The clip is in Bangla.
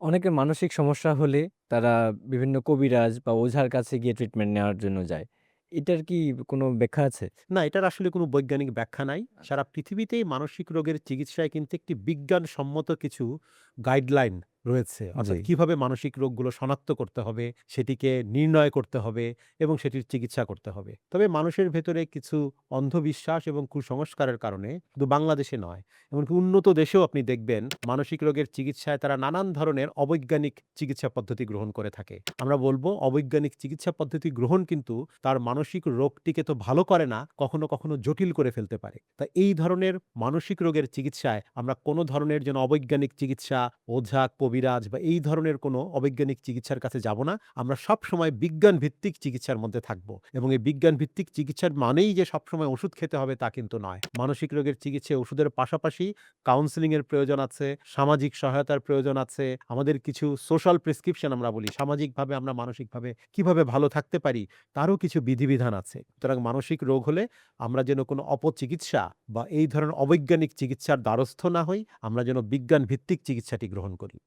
অনেকের মানসিক সমস্যা হলে তারা বিভিন্ন কবিরাজ বা ওঝার কাছে গিয়ে ট্রিটমেন্ট নেওয়ার জন্য যায়। এটার কি কোনো ব্যাখ্যা আছে? না, এটার আসলে কোনো বৈজ্ঞানিক ব্যাখ্যা নাই। আচ্ছা। সারা পৃথিবীতেই মানসিক রোগের চিকিৎসায় কিন্তু একটি বিজ্ঞানসম্মত কিছু গাইডলাইন রয়েছে। জি। অর্থাৎ কিভাবে মানসিক রোগগুলো শনাক্ত করতে হবে, সেটিকে নির্ণয় করতে হবে এবং সেটির চিকিৎসা করতে হবে। তবে মানুষের ভেতরে কিছু অন্ধবিশ্বাস এবং কুসংস্কারের কারণে শুধু বাংলাদেশে নয়, এমনকি উন্নত দেশেও আপনি দেখবেন মানসিক রোগের চিকিৎসায় তারা নানান ধরনের অবৈজ্ঞানিক চিকিৎসা পদ্ধতি গ্রহণ করে থাকে। আমরা বলব অবৈজ্ঞানিক চিকিৎসা পদ্ধতি গ্রহণ কিন্তু তার মানসিক রোগটিকে তো ভালো করে না, কখনো, কখনো জটিল করে ফেলতে পারে। তা এই ধরনের মানসিক রোগের চিকিৎসায় আমরা কোনো ধরনের যেন অবৈজ্ঞানিক চিকিৎসা, ওঝা, কবিরাজ বা এই ধরনের কোনো অবৈজ্ঞানিক চিকিৎসার কাছে যাব না। আমরা সবসময় বিজ্ঞান ভিত্তিক চিকিৎসার মধ্যে থাকব এবং এই বিজ্ঞান ভিত্তিক চিকিৎসার মানেই যে সবসময় ওষুধ খেতে হবে তা কিন্তু নয়। মানসিক রোগের চিকিৎসায় ওষুধের পাশাপাশি কাউন্সেলিং এর প্রয়োজন আছে, সামাজিক সহায়তার প্রয়োজন আছে। আমাদের কিছু সোশ্যাল প্রেসক্রিপশন আমরা বলি, সামাজিকভাবে আমরা মানসিকভাবে কিভাবে ভালো থাকতে পারি তারও কিছু বিধিবিধান আছে। সুতরাং মানসিক রোগ হলে আমরা যেন কোনো অপচিকিৎসা বা এই ধরনের অবৈজ্ঞানিক চিকিৎসার দ্বারস্থ না হই, আমরা যেন বিজ্ঞান ভিত্তিক চিকিৎসাটি গ্রহণ করি।